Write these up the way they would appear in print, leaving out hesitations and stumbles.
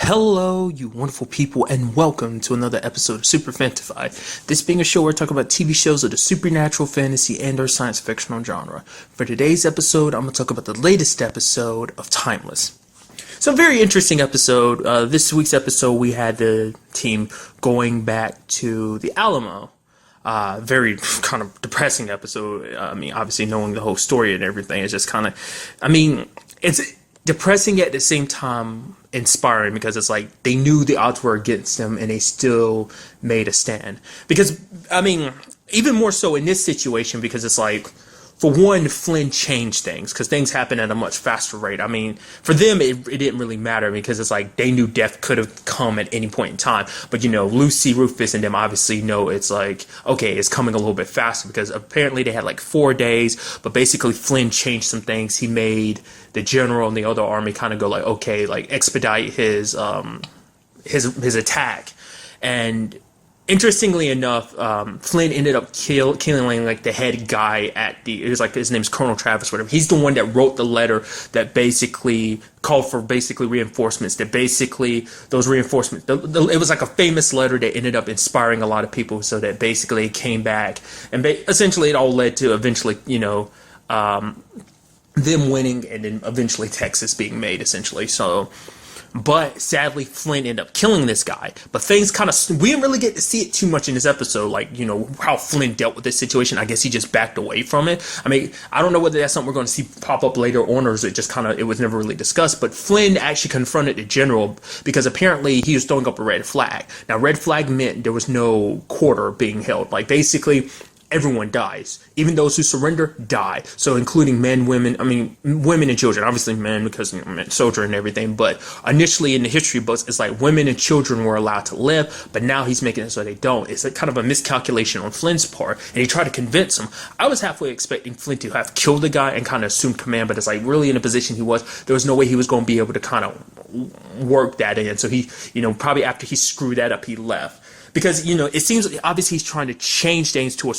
Hello, you wonderful people, and welcome to another episode of Super-Fanta-Fi. This being a show where I talk about TV shows of the supernatural, fantasy, and or science fictional genre. For today's episode, I'm going to talk about the latest episode of Timeless. So, a very interesting episode. This week's episode, we had the team going back to the Alamo. Very kind of depressing episode. Obviously knowing the whole story and everything is just kind of, it's depressing at the same time inspiring, because it's like they knew the odds were against them and they still made a stand. Because, even more so in this situation, because it's like, for one, Flynn changed things, because things happen at a much faster rate. For them, it didn't really matter, because it's like they knew death could have come at any point in time. But, Lucy, Rufus, and them obviously know it's like, okay, it's coming a little bit faster, because apparently they had like 4 days. But basically, Flynn changed some things. He made the general and the other army kind of go like, okay, like expedite his attack. And interestingly enough, Flynn ended up killing like the head guy it was like, his name's Colonel Travis, whatever. He's the one that wrote the letter that basically called for reinforcements. That basically those reinforcements, it was like a famous letter that ended up inspiring a lot of people. So that basically it came back, and essentially it all led to eventually, them winning, and then eventually Texas being made, essentially. So. But sadly, Flynn ended up killing this guy. But things we didn't really get to see it too much in this episode, like, how Flynn dealt with this situation. I guess he just backed away from it. I don't know whether that's something we're going to see pop up later on, or is it just it was never really discussed. But Flynn actually confronted the general, because apparently he was throwing up a red flag. Now, red flag meant there was no quarter being held. Like, basically, everyone dies. Even those who surrender die. So including men, women and children. Obviously men, because soldier and everything. But initially in the history books, it's like women and children were allowed to live. But now he's making it so they don't. It's kind of a miscalculation on Flynn's part. And he tried to convince him. I was halfway expecting Flynn to have killed the guy and kind of assumed command. But it's like, really, in the position he was, there was no way he was going to be able to kind of work that in. So he, probably after he screwed that up, he left. Because, it seems obviously he's trying to change things to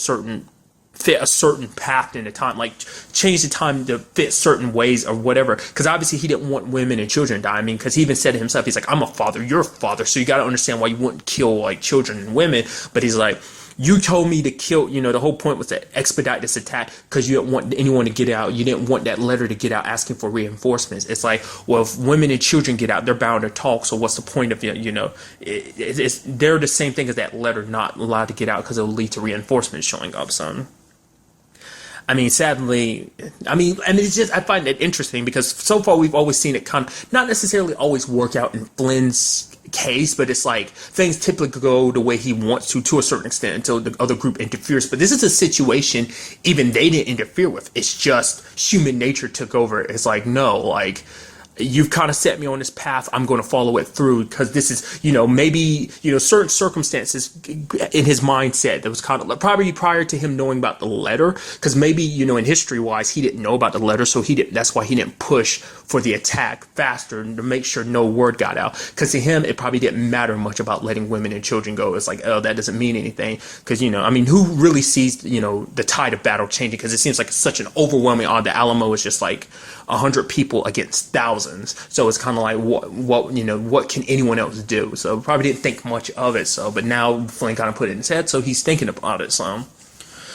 fit a certain path in the time, like change the time to fit certain ways or whatever. Because obviously he didn't want women and children to die. Because he even said it himself, he's like, I'm a father, you're a father, so you got to understand why you wouldn't kill like children and women. But he's like, you told me to kill, the whole point was to expedite this attack because you didn't want anyone to get out. You didn't want that letter to get out asking for reinforcements. It's like, well, if women and children get out, they're bound to talk. So what's the point of, they're the same thing as that letter not allowed to get out because it'll lead to reinforcements showing up, son. Sadly, it's just, I find it interesting because so far we've always seen it not necessarily always work out in Flynn's case, but it's like things typically go the way he wants to a certain extent until the other group interferes. But this is a situation even they didn't interfere with. It's just human nature took over. It's like, no, like, you've kind of set me on this path, I'm going to follow it through, because this is, maybe, certain circumstances in his mindset that was kind of probably prior to him knowing about the letter, because maybe, in history wise, he didn't know about the letter, so that's why he didn't push for the attack faster to make sure no word got out, because to him, it probably didn't matter much about letting women and children go. It's like, oh, that doesn't mean anything, because, who really sees, the tide of battle changing, because it seems like it's such an overwhelming odd. The Alamo is just like 100 people against thousands. So it's kind of like, what can anyone else do? So probably didn't think much of it. So, but now Flynn kind of put it in his head, so he's thinking about it. So,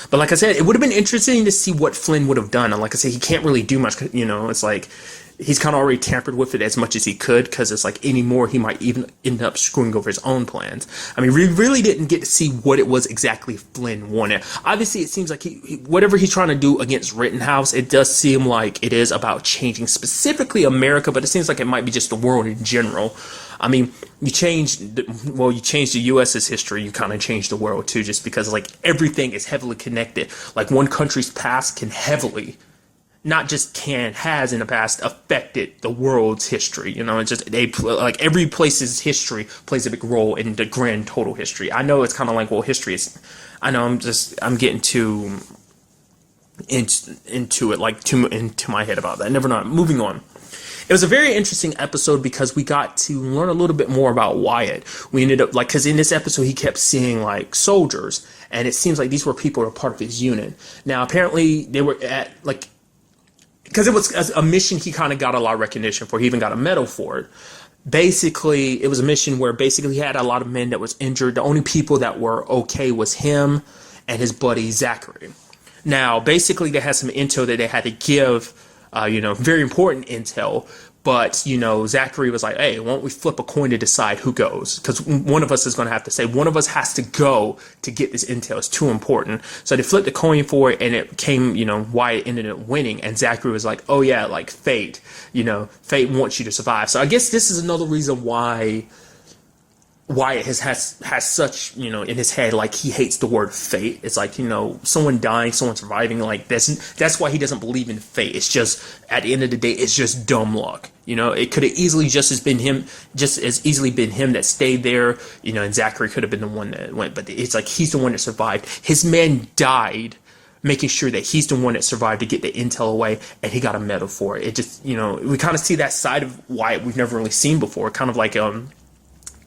but like I said, it would have been interesting to see what Flynn would have done. And like I said, he can't really do much. It's like he's kind of already tampered with it as much as he could, because it's like anymore he might even end up screwing over his own plans. We really didn't get to see what it was exactly Flynn wanted. Obviously, it seems like whatever he's trying to do against Rittenhouse, it does seem like it is about changing specifically America, but it seems like it might be just the world in general. You change the U.S.'s history, you kind of change the world too, just because like everything is heavily connected. Like one country's past can heavily, not just has in the past affected the world's history. It's just like every place's history plays a big role in the grand total history. I know it's kind of like, well, history is, I know I'm getting too into it, like too into my head about that. Never mind. Moving on. It was a very interesting episode because we got to learn a little bit more about Wyatt. We ended up because in this episode he kept seeing like soldiers, and it seems like these were people that were part of his unit. Now apparently they were at because it was a mission he kind of got a lot of recognition for. He even got a medal for it. basically, it was a mission where basically he had a lot of men that was injured. The only people that were okay was him and his buddy Zachary. Now, basically, they had some intel that they had to give, very important intel. But, Zachary was like, hey, why don't we flip a coin to decide who goes? Because one of us is going to have to say, one of us has to go to get this intel. It's too important. So they flipped the coin for it, and it came, Wyatt ended up winning. And Zachary was like, oh, yeah, like fate. Fate wants you to survive. So I guess this is another reason why Wyatt has such, in his head, like he hates the word fate. It's like, someone dying, someone surviving, like that's why he doesn't believe in fate. It's just, at the end of the day, it's just dumb luck. It could have easily just as easily been him that stayed there, and Zachary could have been the one that went, but it's like he's the one that survived. His man died making sure that he's the one that survived to get the intel away, and he got a medal for it. It just, we kind of see that side of Wyatt we've never really seen before, kind of like,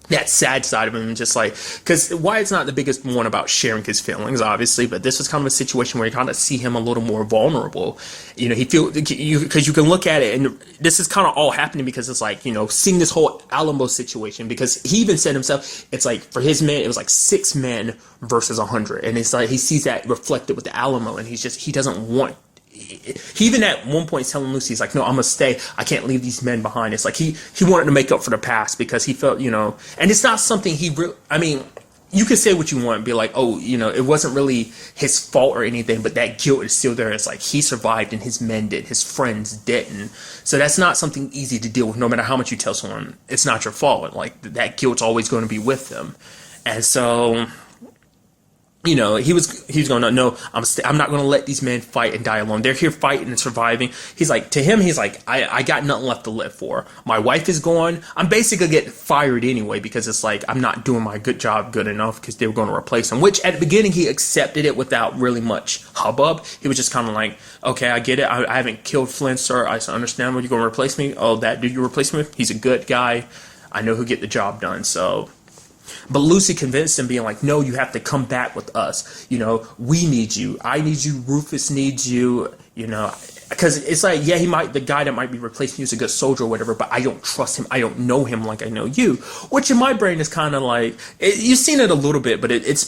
that sad side of him, just like, because Wyatt's not the biggest one about sharing his feelings, obviously, but this was kind of a situation where you kind of see him a little more vulnerable. Because you can look at it, and this is kind of all happening because it's like, seeing this whole Alamo situation, because he even said himself, it's like, for his men, it was like 6 men versus 100, and it's like, he sees that reflected with the Alamo, and he doesn't want. He even at one point telling Lucy, he's like, no, I'm gonna stay. I can't leave these men behind. It's like he wanted to make up for the past because he felt, and it's not something you can say what you want and be like, oh, it wasn't really his fault or anything, but that guilt is still there. It's like he survived and his men did, his friends didn't. So that's not something easy to deal with, no matter how much you tell someone it's not your fault. Like, that guilt's always going to be with them. And so, he was going to know, I'm not going to let these men fight and die alone. They're here fighting and surviving. He's like, to him, he's like, I got nothing left to live for. My wife is gone. I'm basically getting fired anyway, because it's like, I'm not doing my good job good enough, because they were going to replace him, which at the beginning he accepted it without really much hubbub. He was just kind of like, okay, I get it. I haven't killed Flint, sir. I understand what you're going to replace me. Oh, that dude you replace me with? He's a good guy. I know who'll get the job done. So, but Lucy convinced him, being like, no, you have to come back with us. We need you. I need you. Rufus needs you. Because it's like, yeah, the guy that might be replacing you is a good soldier or whatever, but I don't trust him. I don't know him like I know you. Which in my brain is kind of like, you've seen it a little bit, but it's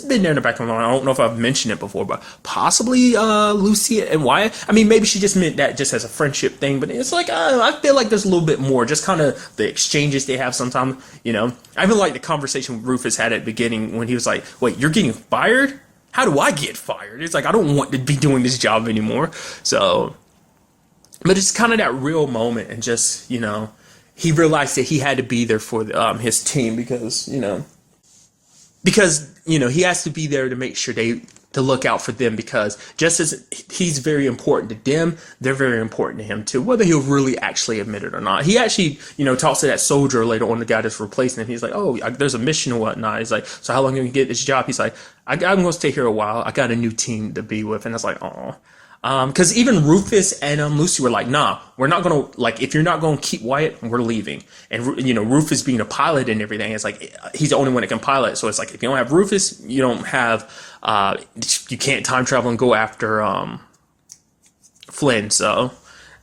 been there in the back of my mind. I don't know if I've mentioned it before, but possibly Lucy and Wyatt. I mean, maybe she just meant that just as a friendship thing, but it's like, I feel like there's a little bit more, just kind of the exchanges they have sometimes, I even like the conversation Rufus had at the beginning when he was like, wait, you're getting fired? How do I get fired? It's like, I don't want to be doing this job anymore. So, but it's kind of that real moment, and just, he realized that he had to be there for his team, because he has to be there to make sure to look out for them, because just as he's very important to them, they're very important to him too, whether he'll really actually admit it or not. He actually, talks to that soldier later on, the guy that's replacing him. He's like, oh, there's a mission or whatnot. He's like, so how long can you get this job? He's like, I'm going to stay here a while. I got a new team to be with. And it's like, oh. Because even Rufus and Lucy were like, nah, we're not going to, like, if you're not going to keep Wyatt, we're leaving. And, Rufus being a pilot and everything, it's like, he's the only one that can pilot. So it's like, if you don't have Rufus, you don't have, you can't time travel and go after Flynn. So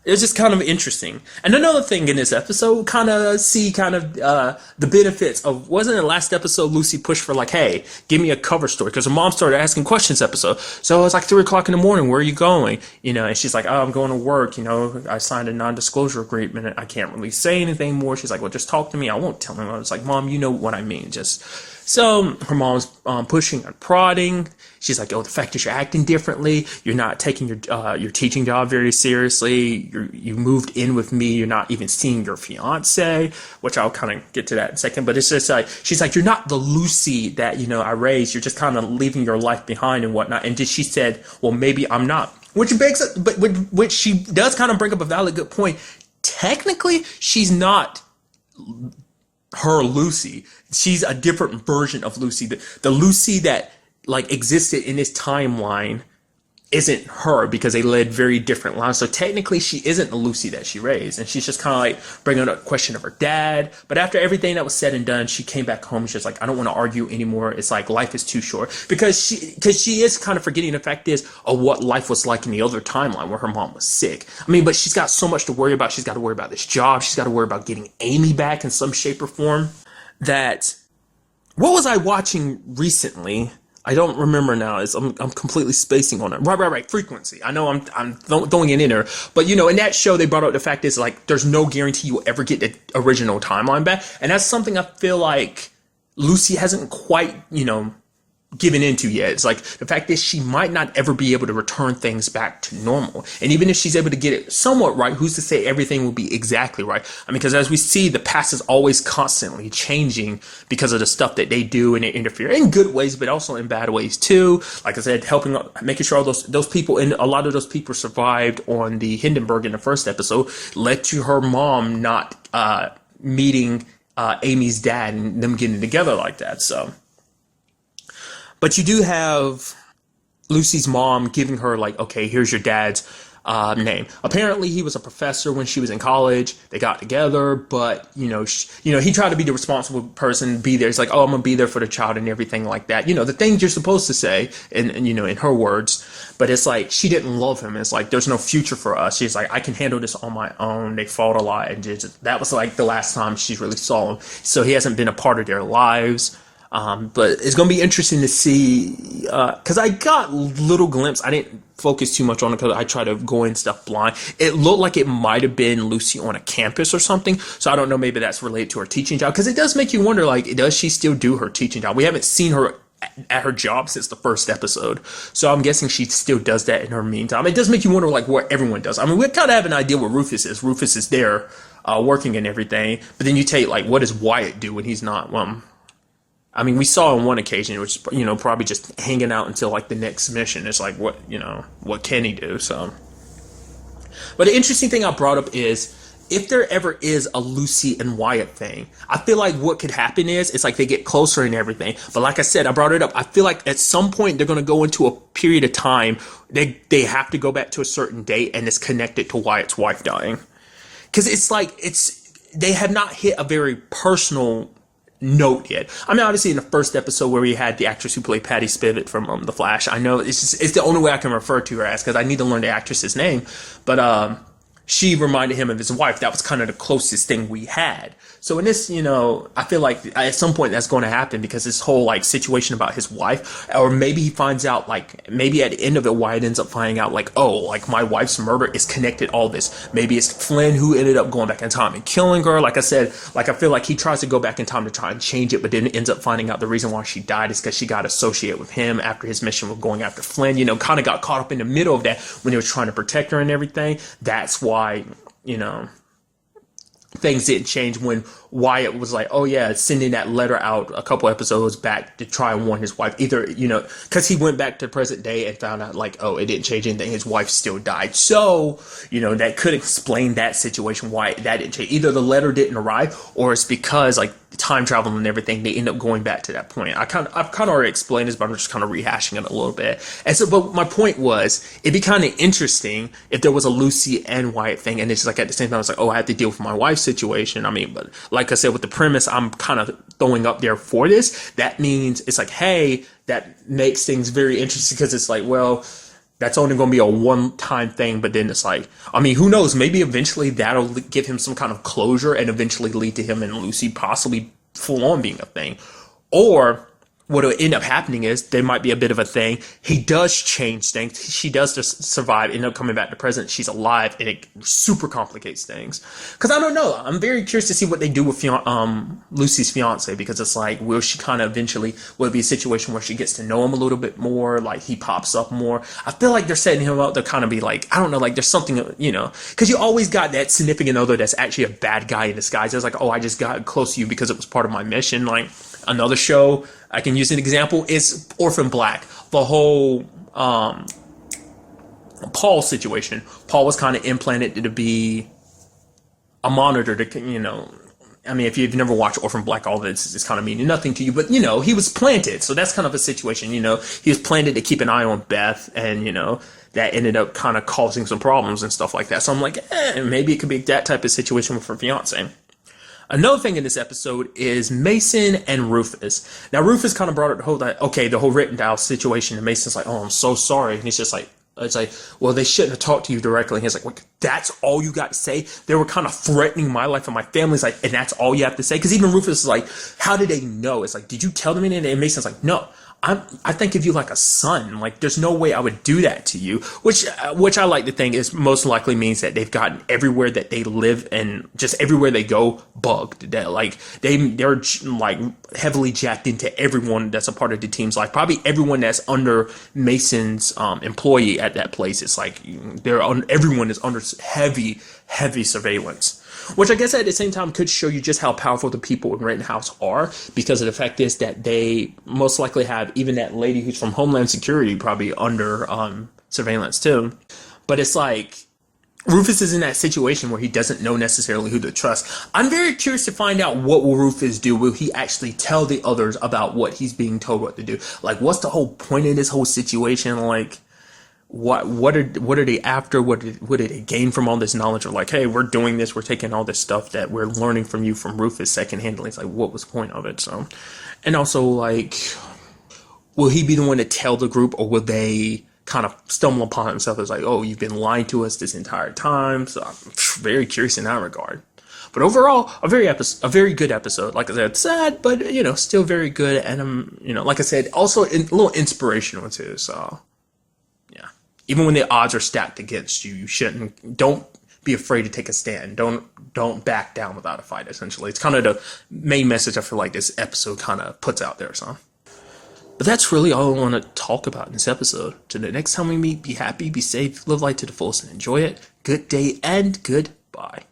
it's just kind of interesting. And another thing in this episode, the benefits of, wasn't it last episode Lucy pushed for like, hey, give me a cover story, because her mom started asking questions episode. So it's like 3 o'clock in the morning, where are you going? And she's like, oh, I'm going to work. I signed a non-disclosure agreement. I can't really say anything more. She's like, well, just talk to me. I won't tell him. I was like, Mom, you know what I mean. So her mom's pushing and prodding. She's like, oh, the fact that you're acting differently, you're not taking your teaching job very seriously, you moved in with me, you're not even seeing your fiance, which I'll kind of get to that in a second. But it's just like, she's like, you're not the Lucy that, I raised. You're just kind of leaving your life behind and whatnot. And she said, well, maybe I'm not. Which she does kind of bring up a valid good point. Technically, she's not her Lucy. She's a different version of Lucy. The Lucy that like existed in this timeline isn't her because they led very different lives. So technically she isn't the Lucy that she raised. And she's just kind of like bringing up the question of her dad. But after everything that was said and done, she came back home. She's like, I don't want to argue anymore. It's like life is too short because she is kind of forgetting the fact is of what life was like in the other timeline where her mom was sick. I mean, but she's got so much to worry about. She's got to worry about this job. She's got to worry about getting Amy back in some shape or form. That, what was I watching recently? I don't remember now. I'm completely spacing on it. Right. Frequency. I know I'm throwing it in there, but you know, in that show they brought up the fact is like there's no guarantee you'll ever get the original timeline back, and that's something I feel like Lucy hasn't quite, you know, given into yet. It's like the fact is she might not ever be able to return things back to normal, and even if she's able to get it somewhat right, who's to say everything will be exactly right? I mean, because as we see, the past is always constantly changing because of the stuff that they do, and they interfere in good ways but also in bad ways too. Like I said, making sure all those people, and a lot of those people survived on the Hindenburg in the first episode, led to her mom not meeting Amy's dad and them getting together like that. So, but you do have Lucy's mom giving her like, okay, here's your dad's name. Apparently, he was a professor when she was in college. They got together, but he tried to be the responsible person, be there. It's like, oh, I'm gonna be there for the child and everything like that. You know, the things you're supposed to say, in her words. But it's like she didn't love him. It's like there's no future for us. She's like, I can handle this on my own. They fought a lot, and that was like the last time she really saw him. So he hasn't been a part of their lives. But it's going to be interesting to see, because I got little glimpse. I didn't focus too much on it because I try to go in stuff blind. It looked like it might have been Lucy on a campus or something. So I don't know, maybe that's related to her teaching job, because it does make you wonder, like, does she still do her teaching job? We haven't seen her at her job since the first episode. So I'm guessing she still does that in her meantime. It does make you wonder, like, what everyone does. I mean, we kind of have an idea what Rufus is. Rufus is there working and everything. But then you take, like, what does Wyatt do when he's not? I mean, we saw on one occasion, which, probably just hanging out until like the next mission. It's like, what can he do? So, but the interesting thing I brought up is if there ever is a Lucy and Wyatt thing, I feel like what could happen is it's like they get closer and everything. But like I said, I brought it up. I feel like at some point they're going to go into a period of time. They have to go back to a certain date, and it's connected to Wyatt's wife dying. Because it's like, they have not hit a very personal note yet. I mean, obviously in the first episode where we had the actress who played Patty Spivot from The Flash, I know it's the only way I can refer to her as, because I need to learn the actress's name, but she reminded him of his wife. That was kind of the closest thing we had. So in this, I feel like at some point that's going to happen, because this whole like situation about his wife, or maybe he finds out, like, maybe at the end of it, Wyatt ends up finding out, like, oh, like my wife's murder is connected all this. Maybe it's Flynn who ended up going back in time and killing her. Like I said, like I feel like he tries to go back in time to try and change it, but then ends up finding out the reason why she died is because she got associated with him after his mission with going after Flynn. Kind of got caught up in the middle of that when he was trying to protect her and everything. That's why, things didn't change when Wyatt was like, oh yeah, sending that letter out a couple episodes back to try and warn his wife. Either, because he went back to present day and found out, like, oh, it didn't change anything. His wife still died. So, that could explain that situation, why that didn't change. Either the letter didn't arrive, or it's because, like, time travel and everything, they end up going back to that point. I've kind of already explained this, but I'm just kind of rehashing it a little bit. And so, but my point was, it'd be kind of interesting if there was a Lucy and Wyatt thing, and it's like at the same time, it's like, oh, I have to deal with my wife's situation. I mean, but like I said, with the premise I'm kind of throwing up there for this, that means it's like, hey, that makes things very interesting, because it's like, well, that's only going to be a one-time thing, but then it's like, I mean, who knows? Maybe eventually that'll give him some kind of closure and eventually lead to him and Lucy possibly full-on being a thing. Or what will end up happening is there might be a bit of a thing. He does change things. She does just survive, end up coming back to present. She's alive, and it super complicates things. Because I don't know. I'm very curious to see what they do with Lucy's fiance, because it's like, will she kind of eventually, will it be a situation where she gets to know him a little bit more, like he pops up more? I feel like they're setting him up to kind of be like, I don't know, like there's something, because you always got that significant other that's actually a bad guy in disguise. It's like, oh, I just got close to you because it was part of my mission. Like, another show I can use an example is Orphan Black. The whole Paul situation. Paul was kind of implanted to be a monitor to, I mean, if you've never watched Orphan Black, all this is kind of meaning nothing to you, but, he was planted. So that's kind of a situation, he was planted to keep an eye on Beth and, that ended up kind of causing some problems and stuff like that. So I'm like, maybe it could be that type of situation with her fiance. Another thing in this episode is Mason and Rufus. Now, Rufus kind of brought up the whole written down situation, and Mason's like, oh, I'm so sorry. And he's just like, it's like, well, they shouldn't have talked to you directly. And he's like, well, that's all you got to say? They were kind of threatening my life and my family's like, and that's all you have to say? Because even Rufus is like, how did they know? It's like, did you tell them anything? And Mason's like, no. I think of you like a son. Like, there's no way I would do that to you. Which I like to think is most likely means that they've gotten everywhere that they live and just everywhere they go bugged. That like they're like heavily jacked into everyone that's a part of the team's life. Probably everyone that's under Mason's employee at that place. It's like everyone is under heavy surveillance. Which I guess at the same time could show you just how powerful the people in Rittenhouse are, because of the fact is that they most likely have even that lady who's from Homeland Security probably under surveillance too. But it's like Rufus is in that situation where he doesn't know necessarily who to trust. I'm very curious to find out what will Rufus do. Will he actually tell the others about what he's being told what to do? Like, what's the whole point of this whole situation? Like, what are they after? What did they gain from all this knowledge? Or like, hey, we're doing this, we're taking all this stuff that we're learning from you from Rufus secondhandly. It's like, what was the point of it? So, and also like, will he be the one to tell the group, or will they kind of stumble upon himself as like, oh, you've been lying to us this entire time? So I'm very curious in that regard. But overall, a very good episode. Like I said, sad, but still very good. And like I said, also a little inspirational too. So. Even when the odds are stacked against you, don't be afraid to take a stand. Don't back down without a fight, essentially. It's kind of the main message I feel like this episode kind of puts out there, so. But that's really all I want to talk about in this episode. Till the next time we meet, be happy, be safe, live life to the fullest, and enjoy it. Good day and goodbye.